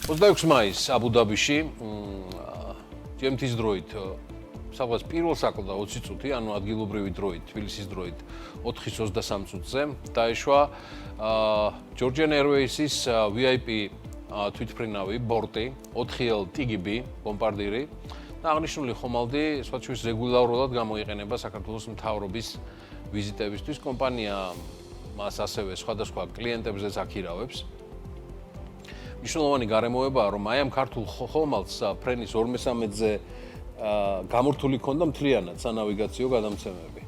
26 მაისს აბუ-დაბიში GMT-ის დროით სადღაც პირველ საკლდა 20 წუთი, ანუ ადგილობრივი დროით, თბილისის დროით 4:23 წუთზე დაეშვა Georgian Airways-ის VIP თვითმფრინავი ბორტი 4L TGB ბომბარდირი და აღნიშნული ხომალდი სხვათაშორის რეგულარულად გამოიყენება საქართველოს მთავრობის ვიზიტებისთვის. კომპანია მას ასევე სხვადასხვა კლიენტებზეც აქირავებს. მნიშვნელოვანი გარემოებაა, რომ აი ამ ქართულ ხომალდს ფრენის 2/3-ზე გამორთული ქონდა მთლიანად სანავიგაციო გადამცემები.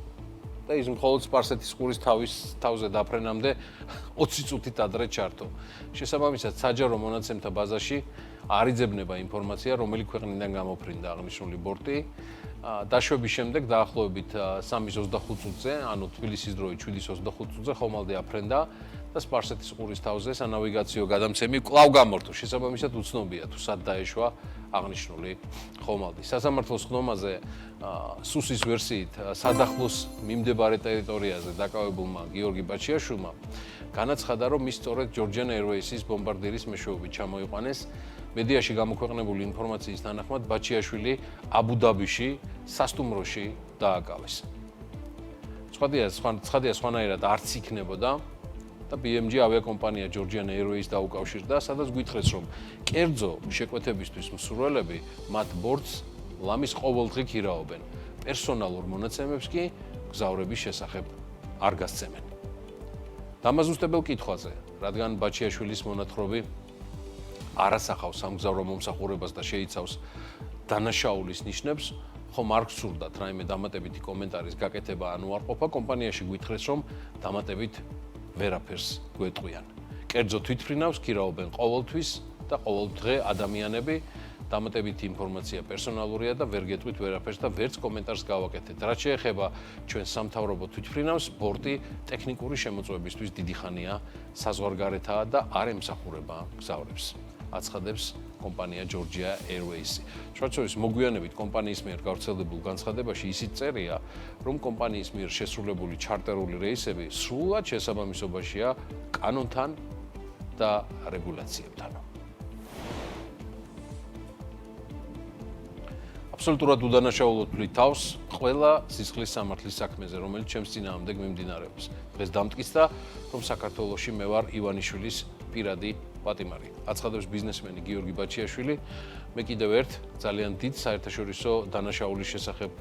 და ის მხოლოდ სპარსეთის ყურის თავზე დაფრენამდე 20 წუთით ადრე ჩართო. შესაბამისად, საჯარო მონაცემთა ბაზაში არ იძებნება ინფორმაცია, რომელი ქვეყნიდან გამოფრინდა აღნიშნული ბორტი. დაშვების შემდეგ დაახლოებით 3:25 წუთზე, ანუ თბილისის დროით 7:25 წუთზე ხომალდი აფრენდა და სპარსეთის ყურის თავზე სანავიგაციო გადამცემი კვლავ გამორთო. შესაბამისად, უცნობია თუ სად დაეშვა აღნიშნული ხომალდი. სასამართლოს ხდომაზე სუსის ვერსიით სადახლოს მიმდებარე ტერიტორიაზე დაკავებულმა გიორგი ბაჩიაშვილმა განაცხადა, რომ ის სწორედ Georgian Airways-ის ბომბარდირის მეშვეობით ჩამოიყვანეს. მედიაში გამოქვეყნებული ინფორმაციის თანახმად ბაჩიაშვილი აბუ-დაბიში სასტუმროში დააკავეს. ცხადია სხვანაირად არც იქნებოდა და BMG ავიაკომპანია Georgian Airways დაუკავშირდა, სადაც გითხრეს, რომ კერძო შეკვეთებისთვის მსურველები მათ ბორტს ლამის ყოველდღე ქირაობენ. პერსონალურ მონაცემებს კი გზავრების შესახებ არ გასცემენ. დამაზუსტებელ კითხვაზე, რადგან ბაჩიაშვილის მონათხრობი არ ასახავს სამგზავრო მომსახურებას და შეიცავს დანაშაულის ნიშნებს, ხომ არ გსურდათ რაიმე დამატებითი კომენტარის გაკეთება ან უარყოფა, კომპანიაში გითხრეს, რომ დამატებით ვერაფერს გვეტყვიან. კერძო თვითმფრინავს ქირაობენ ყოველთვის და ყოველდღე ადამიანები. დამატებითი ინფორმაცია პერსონალურია და ვერ გეტყვით ვერაფერს და ვერც კომენტარს გავაკეთეთ. რაც შეეხება ჩვენ სამთავრობო თვითმფრინავს, ბორტი ტექნიკური შემოწმებისთვის დიდი ხანია საზღვარგარეთაა და არ ემსახურება გზავრებს. აცხადებს კომპანია Georgian Airways. შუათშორის მოგვიანებით კომპანიის მიერ გავრცელებულ განცხადებაში ისიც წერია, რომ კომპანიის მიერ შესრულებული ჩარტერული რეისები სრულად შესაბამისობაშია კანონთან და რეგულაციებთან. აბსოლუტურად უდანაშაულოდ ვთვლით თავს ყველა სისხლის სამართლის საქმეზე, რომელიც ჩემს წინააღმდეგ მიმდინარეობს. დღეს დამტკიცდა, რომ საქართველოში მე ვარ ივანიშვილის პირადი პატიმარი. აცხადებს ბიზნესმენი გიორგი ბაჩიაშვილი. მე კიდევ ერთ ძალიან დიდ საერთაშორისო დანაშაულის შესახებ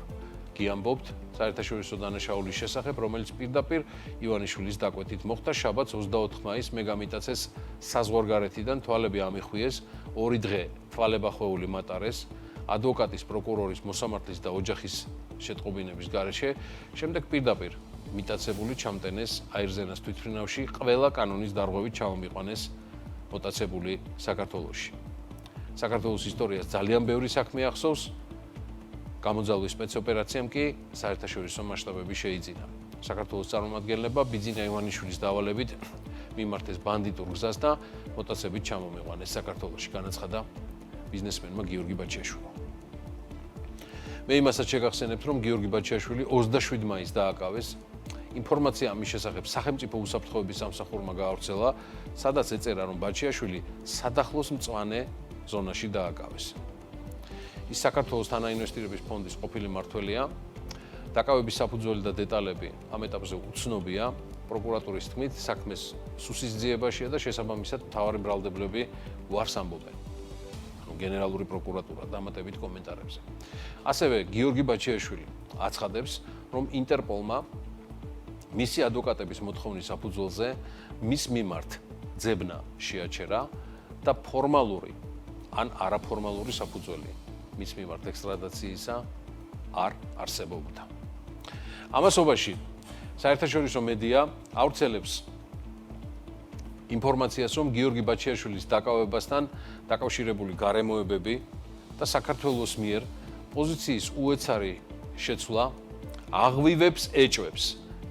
გიამბობთ, საერთაშორისო დანაშაულის შესახებ, რომელიც პირდაპირ ივანიშვილის დაკვეთით მოხდა შაბათს 24 მაისს მე გამიტაცეს საზღვარგარეთიდან თვალები ამიხვიეს, 2 დღე თვალებახვეული მატარეს. ადვოკატის, პროკურორის, მოსამართლის და ოჯახის შეტყობინების გარეშე, შემდეგ პირდაპირ მიტაცებული ჩამტენეს აირზენას თვითმფრინავში, ყველა კანონის დარღვევით ჩამომიყვანეს მოტაცებული საქართველოში. საქართველოს ისტორიას ძალიან ბევრი საქმე ახსოვს, გამოძალვის სპეცოპერაციამ კი საერთაშორისო მასშტაბები შეიძინა. საქართველოს წარმომადგენლება ბიძინა ივანიშვილის დავალებით მიმართეს ბანდიტურ გზას და მოტაცებით ჩამომიყვანეს საქართველოში, განაცხადა ბიზნესმენმა გიორგი ბაჩიაშვილმა. მე იმასაც შეგახსენებთ, რომ გიორგი ბაჩიაშვილი 27 მაისს დააკავეს. ინფორმაცია ამის შესახებ სახელმწიფო უსაფრთხოების სამსახურმა გაავრცელა, სადაც ეწერა, რომ ბაჩიაშვილი სადახლოს მწვანე ზონაში დააკავეს. ის საქართველოს თანაინვესტირების ფონდის ყოფილი მმართველია. დაკავების საფუძველი და დეტალები ამ ეტაპზე უცნობია. პროკურატურის თქმით, საქმეს სუსის ძიებაშია და შესაბამისად მთავარი ბრალდებლები უარს ამბობენ. გენერალური პროკურატურა დამატებით კომენტარებზე. ასევე გიორგი ბაჩიაშვილი აცხადებს, რომ ინტერპოლმა მისი ადვოკატების მოთხოვნის საფუძველზე მის მიმართ ძებნა შეაჩერა და ფორმალური ან არაფორმალური საფუძველი მის მიმართ ექსტრადაციისა არ არსებობდა. ამასობაში საერთაშორისო მედია ავრცელებს ინფორმაციას, რომ გიორგი ბაჩიაშვილის დაკავებასთან დაკავშირებული გარემოებები და საქართველოს მიერ პოზიციის უეცარი შეცვლა აღვივებს ეჭვებს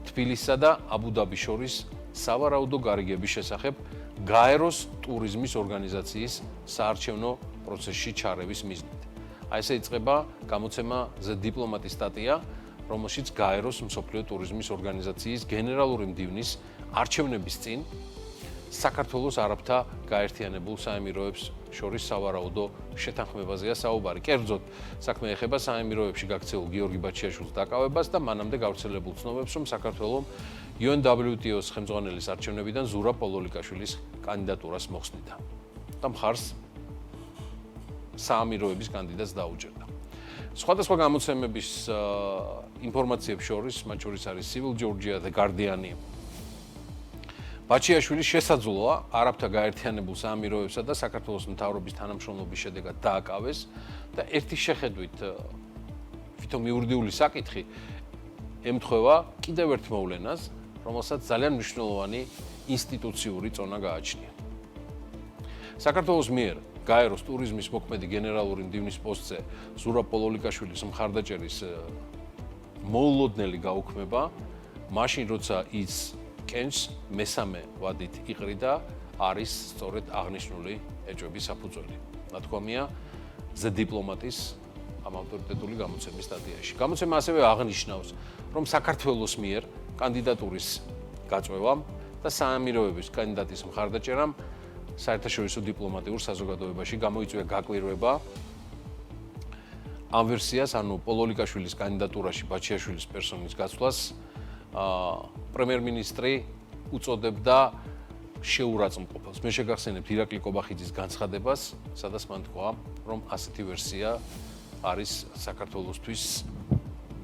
თბილისსა და აბუ-დაბის შორის სავარაუდო გარიგების შესახებ გაეროს ტურიზმის ორგანიზაციის საარჩევნო პროცესში ჩარევის მიზნით. აი ესე იწყება გამოცემა The Diplomat-ის სტატია, რომელშიც გაეროს მსოფლიო ტურიზმის ორგანიზაციის გენერალური მდივნის არჩევნების წინ საქართველოს არაბთა გაერთიანებულ საემიროებს შორის სავარაუდო შეთანხმებაზეა საუბარი. კერძოდ, საქმე ეხება საამიროებში გაქცეულ გიორგი ბაჩიაშვილის დაკავებას და მანამდე გავრცელებულ ცნობებს, რომ საქართველოს UNWTO-ს ხელმძღვანელის არჩევნებიდან ზურაბ პოლოლიკაშვილის კანდიდატურას მოხსნიდა. და მხარს საამიროების კანდიდატს დაუჭერდა. სხვადასხვა გამოცემების ინფორმაციებს შორის, მათ შორის არის Civil Georgia, The Guardian-ი. ბაჩიაშვილის შესაძლოა არაბთა გაერთიანებულ საამიროებსა და საქართველოს მთავრობის თანამშრომლობის შედეგად დააკავეს და ერთი შეხედვით თვითონ იურიდიული საკითხი ემთხვევა კიდევ ერთ მოვლენას, რომელსაც ძალიან მნიშვნელოვანი ინსტიტუციური წონა გააჩნია. საქართველოს მიერ გაეროს ტურიზმის მოქმედი გენერალური მდივნის პოსტზე ზურაბ პოლოლიკაშვილის მხარდაჭერის მოულოდნელი გაუქმება, მაშინ როცა ის კენჭს მესამე ვადით იყრიდა, არის სწორედ აღნიშნული ეჭვების საფუძველი. ნათქვამია The Diplomat-ის ამ ავტორიტეტული გამოცემის სტატიაში. გამოცემა ასევე აღნიშნავს, რომ საქართველოს მიერ კანდიდატურის გაწვევამ და საამიროების კანდიდატის მხარდაჭერამ საერთაშორისო დიპლომატიურ საზოგადოებაში გამოიწვია გაკვირვება ამ ვერსიას, ანუ პოლოლიკაშვილის კანდიდატურაში ბაჩიაშვილის პერსონის გაცვლას პრემიერ-მინისტრი უწოდებდა შეურაცხმყოფელს. მე შეგახსენებთ ირაკლი კობახიძის განცხადებას, სადაც მან თქვა, რომ ასეთი ვერსია არის საქართველოსთვის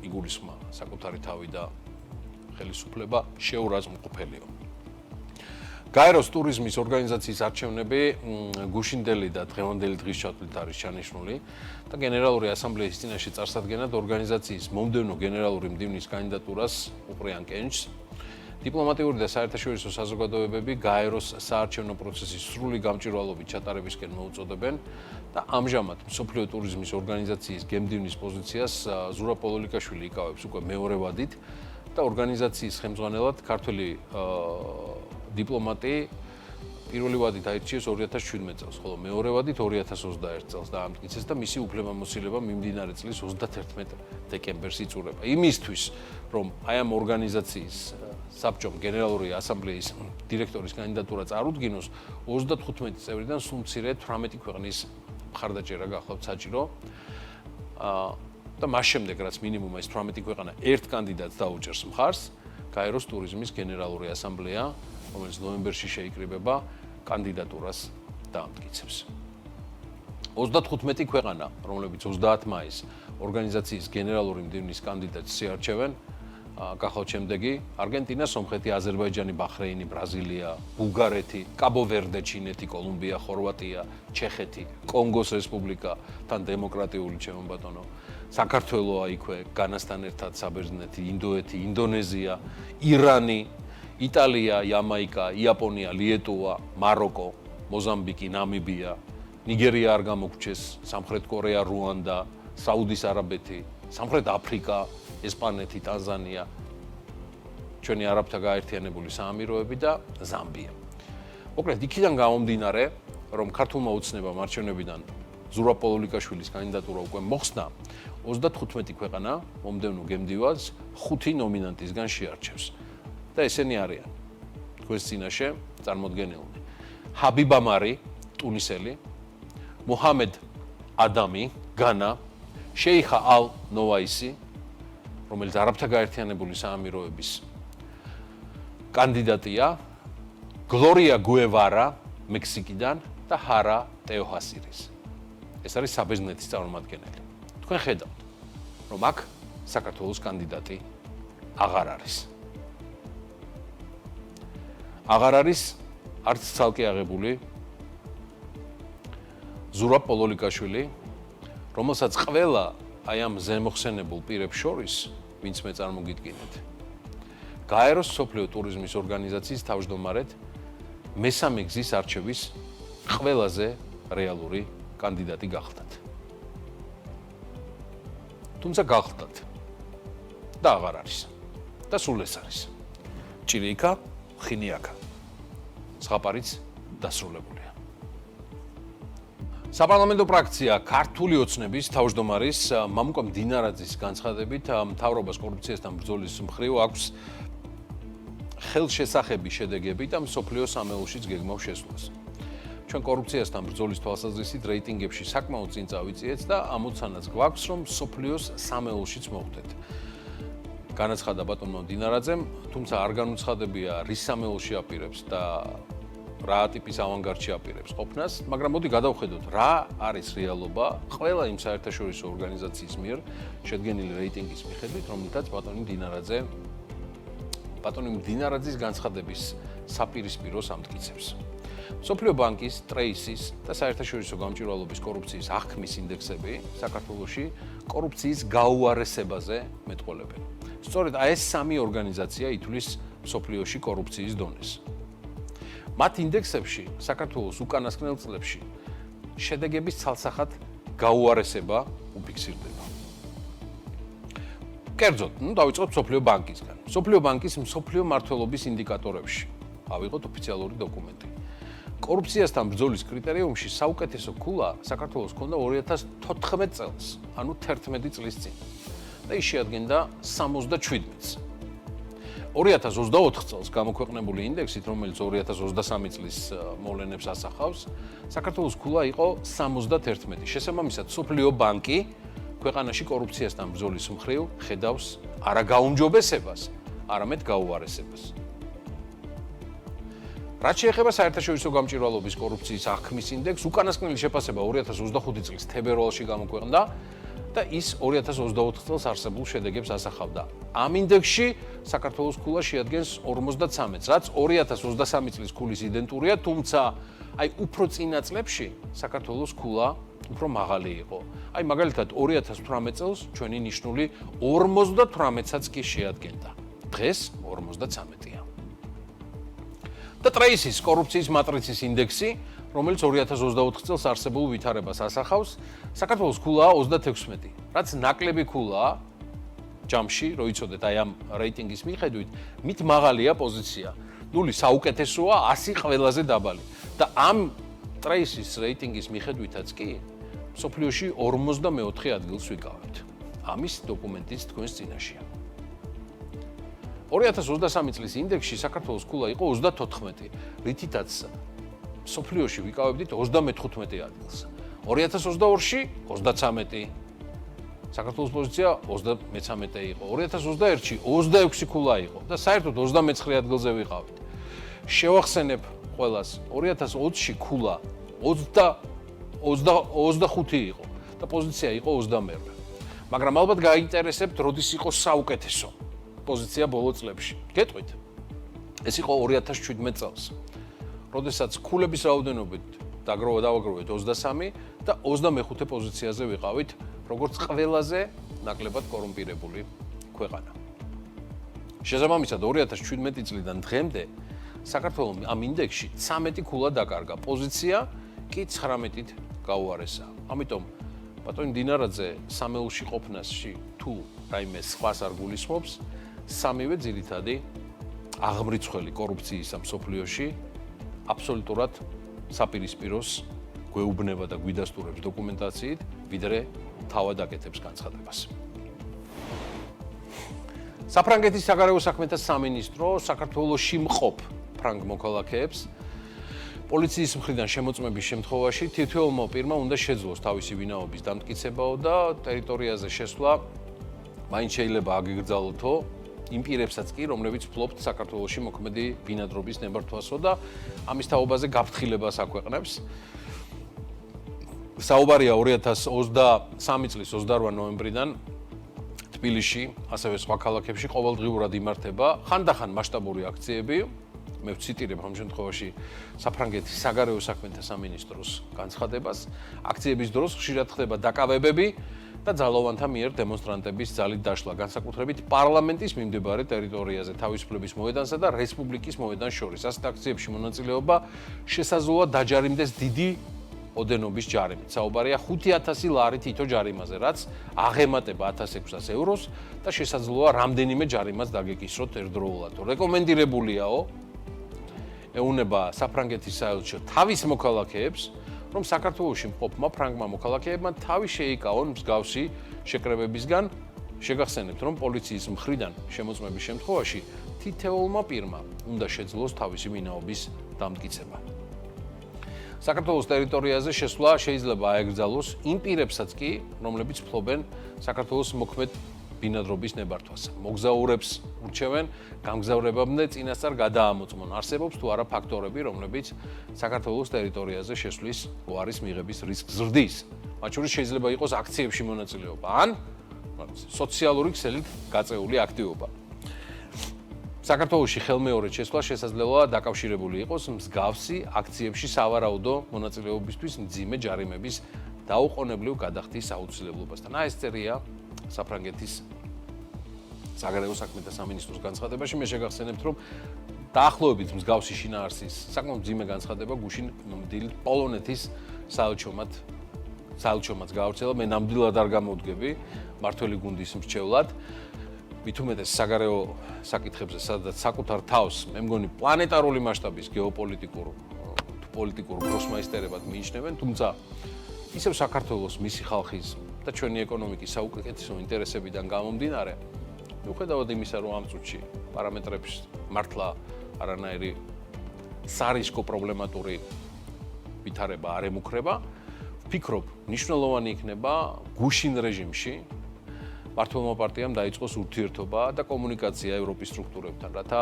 იგულისხმა საკუთარი თავი და ხელისუფლება შეურაცხმყოფელიო. გაეროს ტურიზმის ორგანიზაციის არჩევნები გუშინდელი და დღევანდელი დღის ჩათვლით არის ჩანიშნული და გენერალური ასამბლეის წინაშე წარსადგენად ორგანიზაციის მომდევნო გენერალური მდივნის კანდიდატურას უყრიან კენჭს. დიპლომატიური და საერთაშორისო საზოგადოებები გაეროს საარჩევნო პროცესის სრული გამჭვირვალობით ჩატარებისკენ მოუწოდებენ და ამჟამად მსოფლიო ტურიზმის ორგანიზაციის გემდივნის პოზიციას ზურაბ პოლოლიკაშვილი იკავებს უკვე მეორე ვადით და ორგანიზაციის ხელმძღვანელად ქართველი დიპლომატი პირველი ვადით აირჩიეს 2017 წელს, ხოლო მეორე ვადით 2021 წელს დაამტკიცეს და მისი უფლებამოსილება მიმდინარე წლის 31 დეკემბერს იწურება. იმისთვის, რომ აი ამ ორგანიზაციის საბჭომ გენერალური ასამბლეის დირექტორის კანდიდატურა წარუდგინოს, 35 წევრიდან სულ მცირე 18 ქვეყნის მხარდაჭერა გახლავთ საჭირო. და მას შემდეგ, რაც მინიმუმ ეს 18 ქვეყანა ერთ კანდიდატს დაუჭერს მხარს, გაეროს ტურიზმის გენერალური ასამბლეა, რომელიც ნოემბერში შეიკრიბება, კანდიდატურას დაამტკიცებს. 35 ქვეყანა, რომლებიც 30 მაისს ორგანიზაციის გენერალური მდივნის კანდიდატს შეარჩევენ, გახლავთ შემდეგი: არგენტინა, სომხეთი, აზერბაიჯანი, ბაჰრეინი, ბრაზილია, ბულგარეთი, კაბო-ვერდე, ჩინეთი, კოლუმბია, ხორვატია, ჩეხეთი, კონგოს რესპუბლიკა, თან დემოკრატიული ჩემო ბატონო, საქართველოა იქვე, განასთან ერთად საბერძნეთი, ინდოეთი, ინდონეზია, ირანი, იტალია, იამაიკა, იაპონია, ლიეტუვა, მაროკო, მოზამბიკი, ნამიბია, ნიგერია არ გამოგრჩეს, სამხრეთ კორეა, რუანდა, საუდის არაბეთი, სამხრეთ აფრიკა, ესპანეთი, ტანზანია, ჩვენი არაბთა გაერთიანებული საამიროები და ზამბია. მოკლედ, იქიდან გამომდინარე, რომ ქართულმა ოცნებამ არჩევნებიდან ზურაბ პოლოლიკაშვილის კანდიდატურა უკვე მოხსნა, 35 ქვეყანა მომდევნო გემდივანს 5 ნომინანტისგან შეარჩევს. და ესენი არიან თქვენს წინაშე წარმოდგენილნი: ჰაბიბ ამარი, ტუნისელი, მუჰამედ ადამი, განა, შეიხა ალ ნოვაისი, რომელიც არაბთა გაერთიანებული საამიროების კანდიდატია, გლორია გუევარა, მექსიკიდან და ჰარა ტეოჰასირის. ეს არის საბერძნეთის წარმომადგენელი. თქვენ ხედავთ, რომ აქ საქართველოს კანდიდატი აღარ არის. აღარ არის არც ცალკე აღებული ზურაბ პოლოლიკაშვილი, რომელსაც ყველა აი ამ ზემოხსენებულ პირებს შორის, ვინც მე წარმოგიდგინეთ, გაეროს მსოფლიო ტურიზმის ორგანიზაციის თავმჯდომარედ მესამე გზის არჩევის ყველაზე რეალური კანდიდატი გახლდათ. თუმცა გახლდათ და აღარ არის. და სულ ეს არის. ჭირიკა, ხინიაკა. ზღაპარიც დასრულებულია. საპარლამენტო ფრაქცია ქართული ოცნების თავმჯდომარის მამუკა მდინარაძის განცხადებით მთავრობას კორუფციასთან ბრძოლის მხრივ აქვს ხელშესახები შედეგები და მსოფლიო სამეულშიც გეგმავს შესვლას. ჩვენ კორუფციასთან ბრძოლის თვალსაზრისით რეიტინგებში საკმაოდ წინ წავიწიეთ და ამოცანაც გვაქვს, რომ სოფლიოს სამეულშიც მოვხდეთ. განაცხადა ბატონმა დინარაძემ, თუმცა არ განუცხადებია რის სამეულში აპირებს და რა ტიპის ავანგარდში აპირებს ყოფნას, მაგრამ მოდი გადავხედოთ რა არის რეალობა ყველა იმ საერთაშორისო ორგანიზაციის მიერ შედგენილი რეიტინგის მიხედვით, რომლითაც ბატონი დინარაძის განცხადების საპირისპიროს ამტკიცებს. მსოფლიო ბანკის, ტრეისის და საერთაშორისო გამჭვირვალობის კორუფციის აღქმის ინდექსები საქართველოში კორუფციის გაუარესებაზე მეტყოლებენ. სწორედ ეს სამი ორგანიზაცია ითვლის მსოფლიოში კორუფციის დონეს. მათ ინდექსებში საქართველოს უკანასკნელ წლებში შედეგების ცალსახად გაუარესება უფიქსირდება. კერძოდ, დავიწყოთ მსოფლიო ბანკისგან. მსოფლიო ბანკის მსოფლიო მმართველობის ინდიკატორებში ავიღოთ ოფიციალური დოკუმენტი. კორუფციასთან ბრძოლის კრიტერიუმში საუკეთესო ქულა საქართველოს ჰქონდა 2014 წელს, ანუ 11 წლის წინ. და ის შეადგენდა 77-ს. 2024 წელს გამოქვეყნებული ინდექსით, რომელიც 2023 წლის მოვლენებს ასახავს, საქართველოს ქულა იყო 71. შესაბამისად, მსოფლიო ბანკი ქვეყანაში კორუფციასთან ბრძოლის მხრივ ხედავს არა გაუმჯობესებას, არამედ გაუარესებას. რაც შეეხება საერთაშორისო გამჭვირვალობის კორუფციის აღქმის ინდექსს, უკანასკნელი შეფასება 2025 წლის თებერვალში გამოქვეყნდა და ის 2024 წელს არსებულ შედეგებს ასახავდა. ამ ინდექსში საქართველოს ქულა შეადგენს 53-ს, რაც 2023 წლის ქულის იდენტურია, თუმცა უფრო წინა წლებში საქართველოს ქულა უფრო მაღალი იყო. მაგალითად 2018 წელს ჩვენი ნიშნული 58-საც კი შეადგენდა. დღეს 53-ია. და ტრეისის კორუფციის მატრიცის ინდექსი, რომელიც 2024 წელს არსებულ ვითარებას ასახავს, საქართველოს ქულაა 36, რაც ნაკლები ქულაა ჯამში, რო იცოდეთ ამ რეიტინგის მიხედვით, მით მაღალია პოზიცია. 0 საუკეთესოა, 100 ყველაზე დაბალი. და ამ ტრეისის რეიტინგის მიხედვითაც კი მსოფლიოში 54 ადგილს ვიკავებთ. ამის დოკუმენტიც თქვენს წინაშია. 2023 წლის ინდექსში საქართველოს ქულა იყო 34, რითითაც მსოფლიოში ვიკავებდით 35 ადგილს. 2022-ში 33. საქართველოს პოზიცია 33 იყო. 2021-ში 26 ქულა იყო და საერთოდ 29 ადგილზე ვიყავით. შევახსენებ ყველას, 2020-ში ქულა 25 იყო და პოზიცია იყო 22. მაგრამ ალბათ გაინტერესებთ, როდის იყო საუკეთესო პოზიცია ბოლო წლებში. გეტყვით? ეს იყო 2017 წელს. როდესაც ქულების რაოდენობით დავაგროვეთ 23 და 25 პოზიციაზე ვიყავით, როგორც ყველაზე ნაკლებად კორუმპირებული ქვეყანა. შესაბამისად 2017 წლიდან დღემდე საქართველოს ამ ინდექსში 13 ქულა დაკარგა, პოზიცია კი 19-ით გაუარესა. ამიტომ ბატონი დინარაძე სამეულში ყოფნასში თუ რაიმე სხვას არ გულისხმობს, სამივე ძირითადი აღმრიცხველი კორუფციის მსოფლიოში აბსოლუტურად საპირისპიროს გვეუბნება და გვიდასტურებს დოკუმენტაციით, ვიდრე თავად აკეთებს განცხადებას. საფრანგეთის საგარეო საქმეთა სამინისტრო საქართველოში მყოფ ფრანგ მოქალაქეებს პოლიციის მხრიდან შემოწმების შემთხვევაში თითოეულმა პირმა უნდა შეძლოს თავისი ვინაობის დამტკიცებაო და ტერიტორიაზე შესვლა მაინც შეიძლება აგეგრძალოთო იმ პირებსაც კი, რომლებიც ფლობთ საქართველოში მოქმედი ბინადრობის ნებართვასო და ამის თაობაზე გაფრთხილებას აქვეყნებს. საუბარია 2023 წლის 28 ნოემბრიდან თბილისში, ასევე სხვა ქალაქებში ყოველდღიურად იმართება ხანდახან მასშტაბური აქციები. მე ვციტირებ ამ შემთხვევაში საფრანგეთის საგარეო საქმეთა სამინისტროს განცხადებას. აქციების დროს ხშირად ხდება დაკავებები და ძალოვანთა მიერ დემონსტრანტების ძალით დაშლა, განსაკუთრებით პარლამენტის მიმდებარე ტერიტორიაზე, თავისუფლების მოედანსა და რესპუბლიკის მოედანს შორის. ასეთ აქციებში მონაწილეობა შესაძლოა დაჯარიმდეს დიდი ოდენობის ჯარიმით. საუბარია 5,000 ლარი თითო ჯარიმაზე, რაც აღემატება 1,600 ევროს და შესაძლოა რამდენიმე ჯარიმაც დაგეკისროთ ერთდროულად. რეკომენდირებულიაო ეუნება საფრანგეთის საელჩო თავის მოქალაქეებს, რომ საქართველოში მყოფმა ფრანგმა მოქალაქეებმა თავი შეიკავონ მსგავსი შეკრებებისგან. შეგახსენებთ, რომ პოლიციის მხრიდან შემოწმების შემთხვევაში თითოეულმა პირმა უნდა შეძლოს თავისი ვინაობის დამტკიცება. საქართველოს ტერიტორიაზე შესვლა შეიძლება აეგრძალოს იმ პირებსაც კი, რომლებიც ფლობენ საქართველოს მოქმედ ბინადრობის ნებართვას. მოგზაურებს ურჩევენ გამგზავრებამდე წინასწარ გადაამოწმონ. არსებობს თუ არა ფაქტორები, რომლებიც საქართველოს ტერიტორიაზე შესვლის გვარის მიღების რისკს ზრდის. მათ შორის შეიძლება იყოს აქციებში მონაწილეობა ან სოციალური ქსელით გაწეული აქტივობა. საქართველოში ხელმეორედ შესვლა შესაძლოა დაკავშირებული იყოს მსგავსი აქციებში სავარაუდო მონაწილეობისთვის მძიმე ჯარიმების დაუყოვნებლივ გადახდის აუცილებლობასთან. ეს წერია საფრანგეთის საგარეო საქმეთა სამინისტროს განცხადებაში. მე შეგახსენებთ, რომ დაახლოებით მსგავსი შინაარსის საკმაოდ მძიმე განცხადება გუშინ დილით პოლონეთის საელჩომაც გაავრცელა. მე ნამდვილად არ გამოვდგები მართველი გუნდის მრჩევლად. მით უმეტეს საგარეო საკითხებზე, სადაც საკუთარ თავს, მე მგონი პლანეტარული მასშტაბის გეოპოლიტიკურ გროსმაისტერებად მიიჩნევენ, თუმცა ისევ საქართველოს მისი ხალხის და ჩვენი ეკონომიკის საუკეთესო ინტერესებიდან გამომდინარე, მიუხედავად იმისა, რომ ამ წუთში პარამეტრებს მართლა არანაირი სარისკო პრობლემატური ვითარება არ ემუქრება, ვფიქრობ, მნიშვნელოვანი იქნება გუშინ რეჟიმში მართლმა პარტიამ დაიწყოს ურთიერთობა და კომუნიკაცია ევროპის სტრუქტურებთან, რათა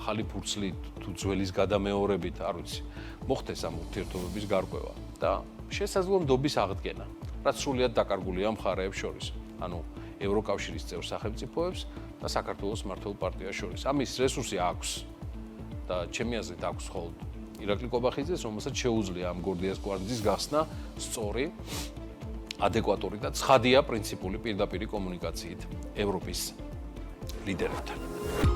ახალი ფურცლით თუ ძველის გადამეორებით, არ ვიცი, მოხდეს ამ ურთიერთობების გარკვევა და შესაძლოა ნდობის აღდგენა, რაც სრულიად დაკარგულია მხარეებს შორის, ანუ ევროკავშირის წევრ სახელმწიფოებს და საქართველოს მართლ პარტიას შორის. ამის რესურსი აქვს და ჩემი აზრით აქვს მხოლოდ ირაკლი კობახიძეს, რომელსაც შეუძლია ამ გორდიას კვანძის გახსნა სწორი, ადეკვატური და ცხადია პრინციპული პირდაპირი კომუნიკაციით ევროპის ლიდერებთან.